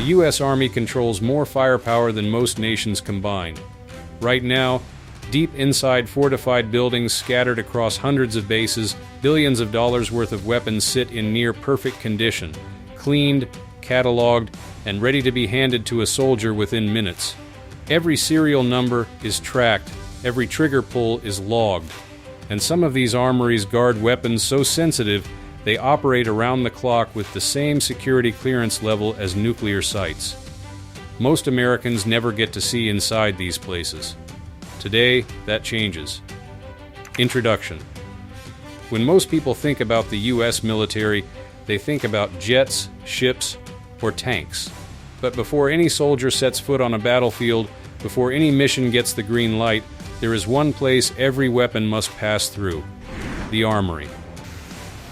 U.S. Army controls more firepower than most nations combined. Right now, deep inside fortified buildings scattered across hundreds of bases, billions of dollars worth of weapons sit in near-perfect condition, cleaned, cataloged, and ready to be handed to a soldier within minutes. Every serial number is tracked, every trigger pull is logged, and some of these armories guard weapons so sensitive they operate around the clock with the same security clearance level as nuclear sites. Most Americans never get to see inside these places. Today, that changes. Introduction. When most people think about the U.S. military, they think about jets, ships, or tanks. But before any soldier sets foot on a battlefield, before any mission gets the green light, there is one place every weapon must pass through: the armory.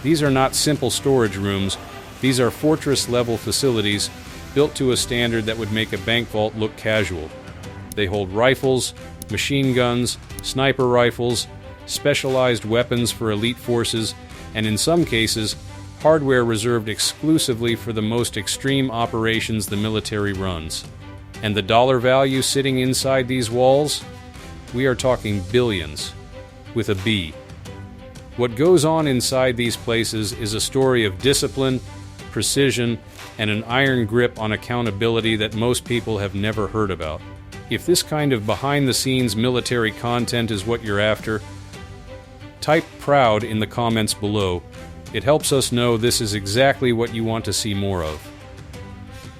These are not simple storage rooms. These are fortress-level facilities built to a standard that would make a bank vault look casual. They hold rifles, machine guns, sniper rifles, specialized weapons for elite forces, and in some cases, hardware reserved exclusively for the most extreme operations the military runs. And the dollar value sitting inside these walls? We are talking billions, with a B. What goes on inside these places is a story of discipline, precision, and an iron grip on accountability that most people have never heard about. If this kind of behind-the-scenes military content is what you're after, type "proud" in the comments below. It helps us know this is exactly what you want to see more of.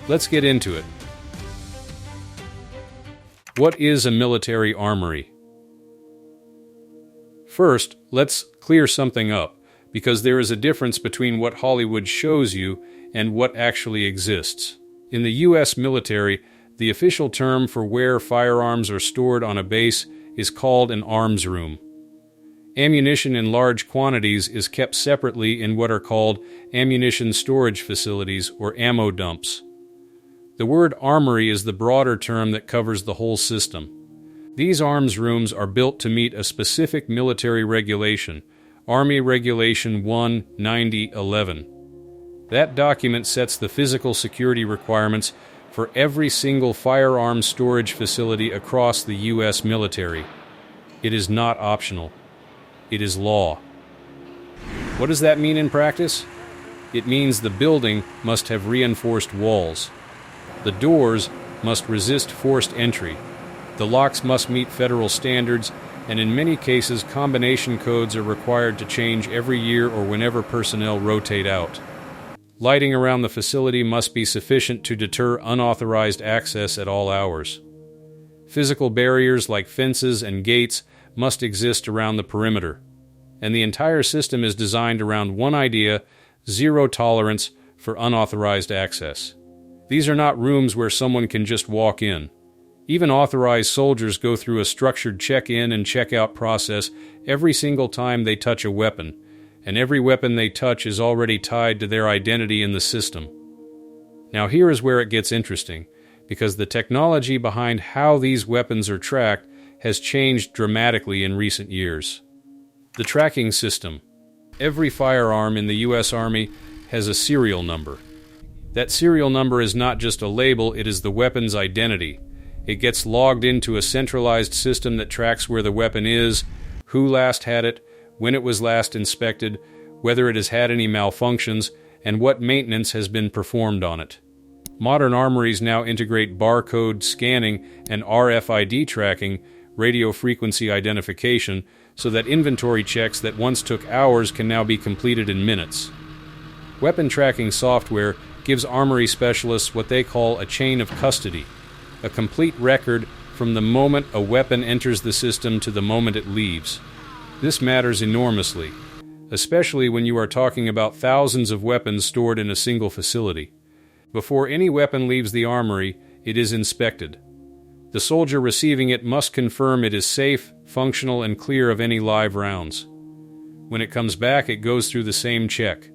Let's get into it. What is a military armory? First, let's clear something up, because there is a difference between what Hollywood shows you and what actually exists. In the U.S. military, the official term for where firearms are stored on a base is called an arms room. Ammunition in large quantities is kept separately in what are called ammunition storage facilities or ammo dumps. The word armory is the broader term that covers the whole system. These arms rooms are built to meet a specific military regulation, Army Regulation 1-9011. That document sets the physical security requirements for every single firearms storage facility across the U.S. military. It is not optional. It is law. What does that mean in practice? It means the building must have reinforced walls. The doors must resist forced entry. The locks must meet federal standards, and in many cases, combination codes are required to change every year or whenever personnel rotate out. Lighting around the facility must be sufficient to deter unauthorized access at all hours. Physical barriers like fences and gates must exist around the perimeter, and the entire system is designed around one idea: zero tolerance for unauthorized access. These are not rooms where someone can just walk in. Even authorized soldiers go through a structured check-in and check-out process every single time they touch a weapon, and every weapon they touch is already tied to their identity in the system. Now here is where it gets interesting, because the technology behind how these weapons are tracked has changed dramatically in recent years. The tracking system. Every firearm in the U.S. Army has a serial number. That serial number is not just a label, it is the weapon's identity. It gets logged into a centralized system that tracks where the weapon is, who last had it, when it was last inspected, whether it has had any malfunctions, and what maintenance has been performed on it. Modern armories now integrate barcode scanning and RFID tracking, radio frequency identification, so that inventory checks that once took hours can now be completed in minutes. Weapon tracking software gives armory specialists what they call a chain of custody, a complete record from the moment a weapon enters the system to the moment it leaves. This matters enormously, especially when you are talking about thousands of weapons stored in a single facility. Before any weapon leaves the armory, it is inspected. The soldier receiving it must confirm it is safe, functional, and clear of any live rounds. When it comes back, it goes through the same check.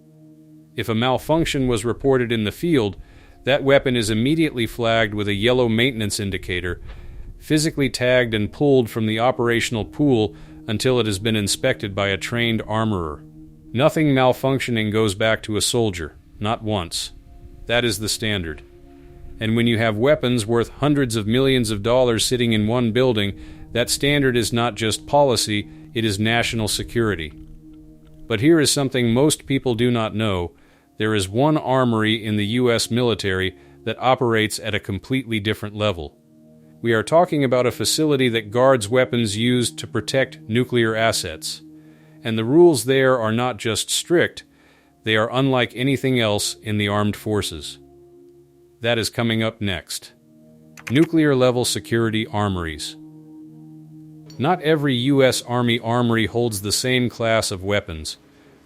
If a malfunction was reported in the field, that weapon is immediately flagged with a yellow maintenance indicator, physically tagged and pulled from the operational pool until it has been inspected by a trained armorer. Nothing malfunctioning goes back to a soldier, not once. That is the standard. And when you have weapons worth hundreds of millions of dollars sitting in one building, that standard is not just policy, it is national security. But here is something most people do not know. There is one armory in the U.S. military that operates at a completely different level. We are talking about a facility that guards weapons used to protect nuclear assets. And the rules there are not just strict, they are unlike anything else in the armed forces. That is coming up next. Nuclear-level security armories. Not every U.S. Army armory holds the same class of weapons.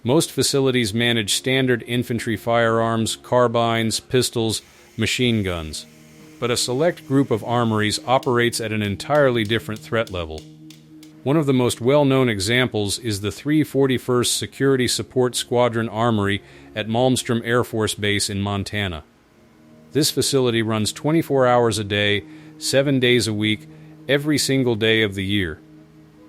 Most facilities manage standard infantry firearms, carbines, pistols, machine guns. But a select group of armories operates at an entirely different threat level. One of the most well-known examples is the 341st Security Support Squadron Armory at Malmstrom Air Force Base in Montana. This facility runs 24 hours a day, 7 days a week, every single day of the year.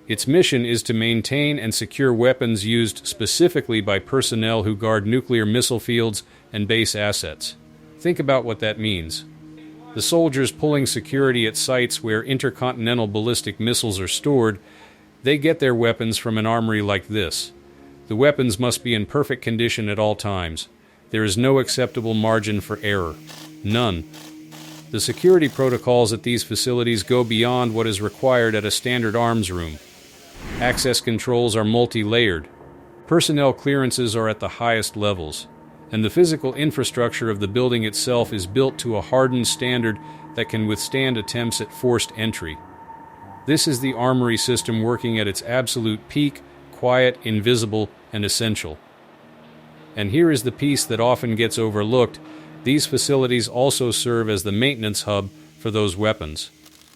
Its mission is to maintain and secure weapons used specifically by personnel who guard nuclear missile fields and base assets. Think about what that means. The soldiers pulling security at sites where intercontinental ballistic missiles are stored, they get their weapons from an armory like this. The weapons must be in perfect condition at all times. There is no acceptable margin for error. None. The security protocols at these facilities go beyond what is required at a standard arms room. Access controls are multi-layered. Personnel clearances are at the highest levels. And the physical infrastructure of the building itself is built to a hardened standard that can withstand attempts at forced entry. This is the armory system working at its absolute peak, quiet, invisible, and essential. And here is the piece that often gets overlooked. These facilities also serve as the maintenance hub for those weapons.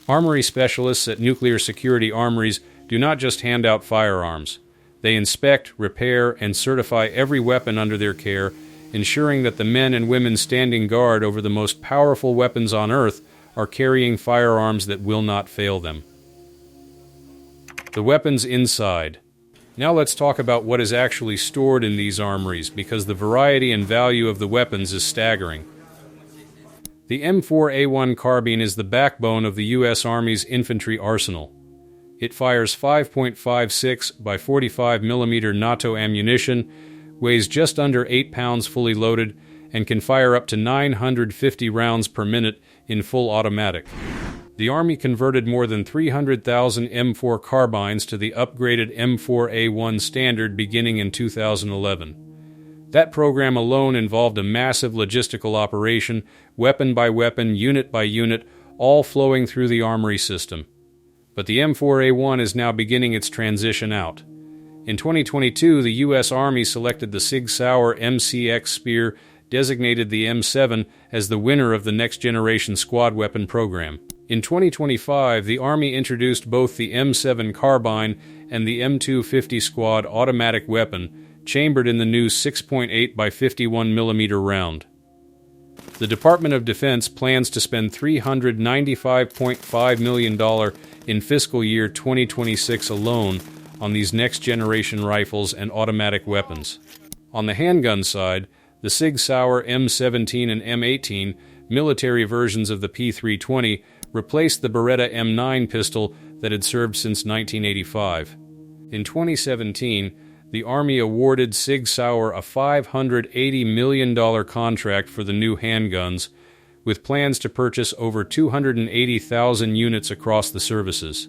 Armory specialists at nuclear security armories do not just hand out firearms. They inspect, repair, and certify every weapon under their care, ensuring that the men and women standing guard over the most powerful weapons on Earth are carrying firearms that will not fail them. The weapons inside. Now let's talk about what is actually stored in these armories, because the variety and value of the weapons is staggering. The M4A1 carbine is the backbone of the U.S. Army's infantry arsenal. It fires 5.56 by 45 mm NATO ammunition, weighs just under 8 pounds fully loaded, and can fire up to 950 rounds per minute in full automatic. The Army converted more than 300,000 M4 carbines to the upgraded M4A1 standard beginning in 2011. That program alone involved a massive logistical operation, weapon by weapon, unit by unit, all flowing through the Armory system. But the M4A1 is now beginning its transition out. In 2022, the U.S. Army selected the Sig Sauer MCX Spear, designated the M7 as the winner of the Next Generation Squad Weapon program. In 2025, the Army introduced both the M7 carbine and the M250 Squad automatic weapon, chambered in the new 6.8 by 51 mm round. The Department of Defense plans to spend $395.5 million in fiscal year 2026 alone on these next-generation rifles and automatic weapons. On the handgun side, the Sig Sauer M17 and M18, military versions of the P320, replaced the Beretta M9 pistol that had served since 1985. In 2017, the Army awarded Sig Sauer a $580 million contract for the new handguns, with plans to purchase over 280,000 units across the services.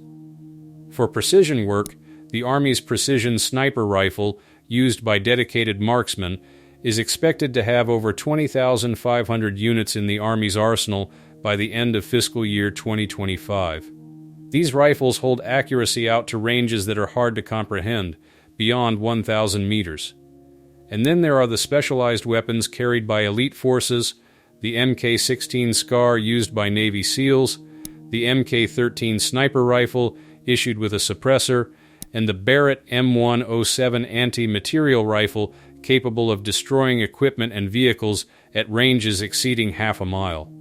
For precision work, the Army's precision sniper rifle, used by dedicated marksmen, is expected to have over 20,500 units in the Army's arsenal by the end of fiscal year 2025. These rifles hold accuracy out to ranges that are hard to comprehend, beyond 1,000 meters. And then there are the specialized weapons carried by elite forces, the Mk-16 SCAR used by Navy SEALs, the Mk-13 sniper rifle issued with a suppressor, and the Barrett M107 anti-material rifle capable of destroying equipment and vehicles at ranges exceeding half a mile.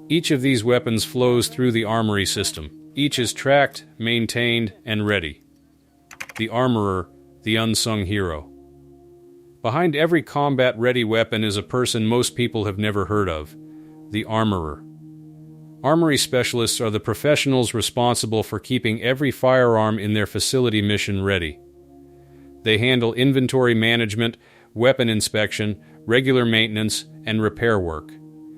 Each of these weapons flows through the Armory system. Each is tracked, maintained, and ready. The armorer, the unsung hero. Behind every combat-ready weapon is a person most people have never heard of. the armorer. Armory specialists are the professionals responsible for keeping every firearm in their facility mission ready. They handle inventory management, weapon inspection, regular maintenance, and repair work.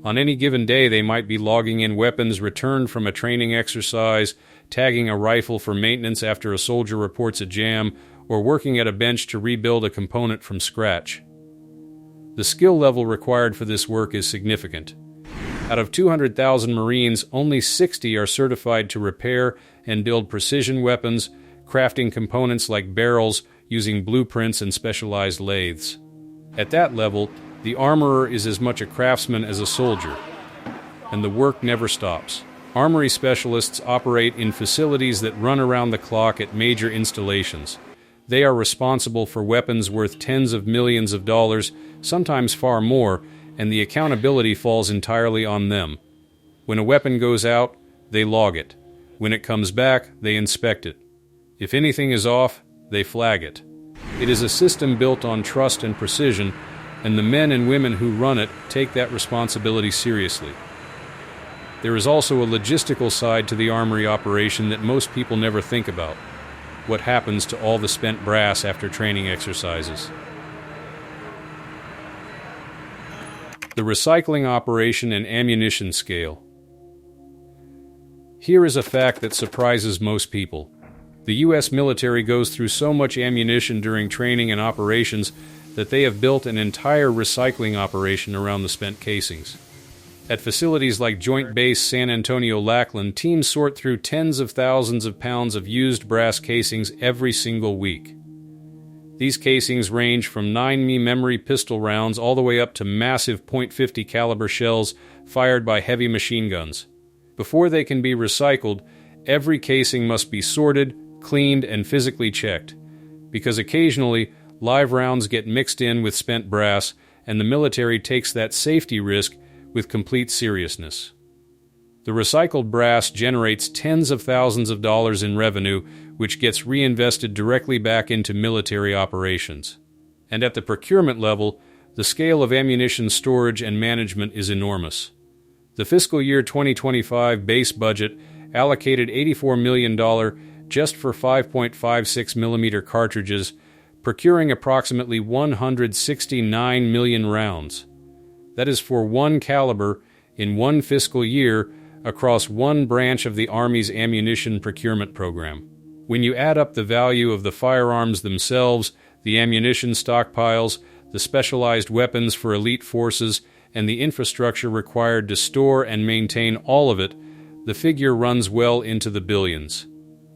On any given day, they might be logging in weapons returned from a training exercise, tagging a rifle for maintenance after a soldier reports a jam, or working at a bench to rebuild a component from scratch. The skill level required for this work is significant. Out of 200,000 Marines, only 60 are certified to repair and build precision weapons, crafting components like barrels using blueprints and specialized lathes. At that level, the armorer is as much a craftsman as a soldier, and the work never stops. Armory specialists operate in facilities that run around the clock at major installations. They are responsible for weapons worth tens of millions of dollars, sometimes far more, and the accountability falls entirely on them. When a weapon goes out, they log it. When it comes back, they inspect it. If anything is off, they flag it. It is a system built on trust and precision, and the men and women who run it take that responsibility seriously. There is also a logistical side to the armory operation that most people never think about. What happens to all the spent brass after training exercises? The recycling operation and ammunition scale. Here is a fact that surprises most people. The U.S. military goes through so much ammunition during training and operations that they have built an entire recycling operation around the spent casings. At facilities like Joint Base San Antonio-Lackland, teams sort through tens of thousands of pounds of used brass casings every single week. These casings range from 9mm memory pistol rounds all the way up to massive .50 caliber shells fired by heavy machine guns. Before they can be recycled, every casing must be sorted, cleaned, and physically checked, because occasionally live rounds get mixed in with spent brass, and the military takes that safety risk with complete seriousness. The recycled brass generates tens of thousands of dollars in revenue, which gets reinvested directly back into military operations. And at the procurement level, the scale of ammunition storage and management is enormous. The fiscal year 2025 base budget allocated $84 million just for 5.56mm cartridges, procuring approximately 169 million rounds. That is for one caliber in one fiscal year across one branch of the Army's ammunition procurement program. When you add up the value of the firearms themselves, the ammunition stockpiles, the specialized weapons for elite forces, and the infrastructure required to store and maintain all of it, the figure runs well into the billions.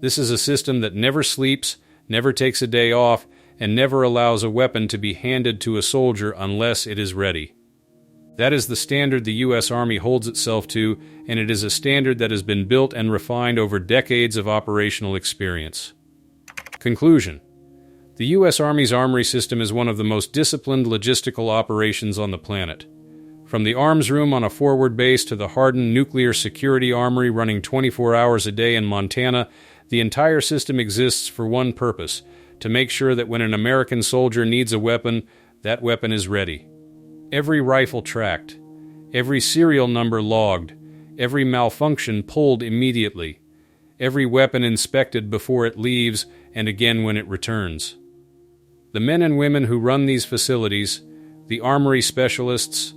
This is a system that never sleeps, never takes a day off, and never allows a weapon to be handed to a soldier unless it is ready. That is the standard the U.S. Army holds itself to, and it is a standard that has been built and refined over decades of operational experience. Conclusion. The U.S. Army's armory system is one of the most disciplined logistical operations on the planet. From the arms room on a forward base to the hardened nuclear security armory running 24 hours a day in Montana, the entire system exists for one purpose: to make sure that when an American soldier needs a weapon, that weapon is ready. Every rifle tracked, every serial number logged, every malfunction pulled immediately, every weapon inspected before it leaves and again when it returns. The men and women who run these facilities, the armory specialists,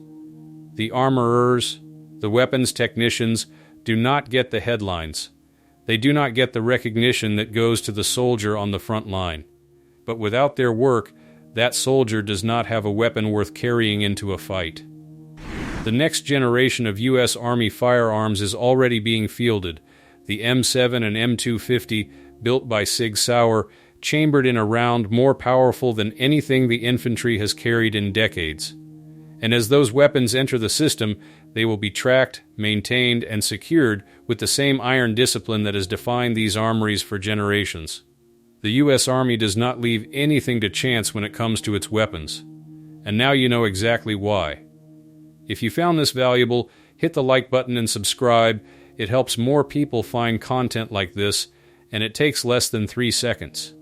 the armorers, the weapons technicians, do not get the headlines. They do not get the recognition that goes to the soldier on the front line. But without their work, that soldier does not have a weapon worth carrying into a fight. The next generation of U.S. Army firearms is already being fielded. The M7 and M250, built by Sig Sauer, chambered in a round more powerful than anything the infantry has carried in decades. And as those weapons enter the system, they will be tracked, maintained, and secured with the same iron discipline that has defined these armories for generations. The U.S. Army does not leave anything to chance when it comes to its weapons. And now you know exactly why. If you found this valuable, hit the like button and subscribe. It helps more people find content like this, and it takes less than 3 seconds.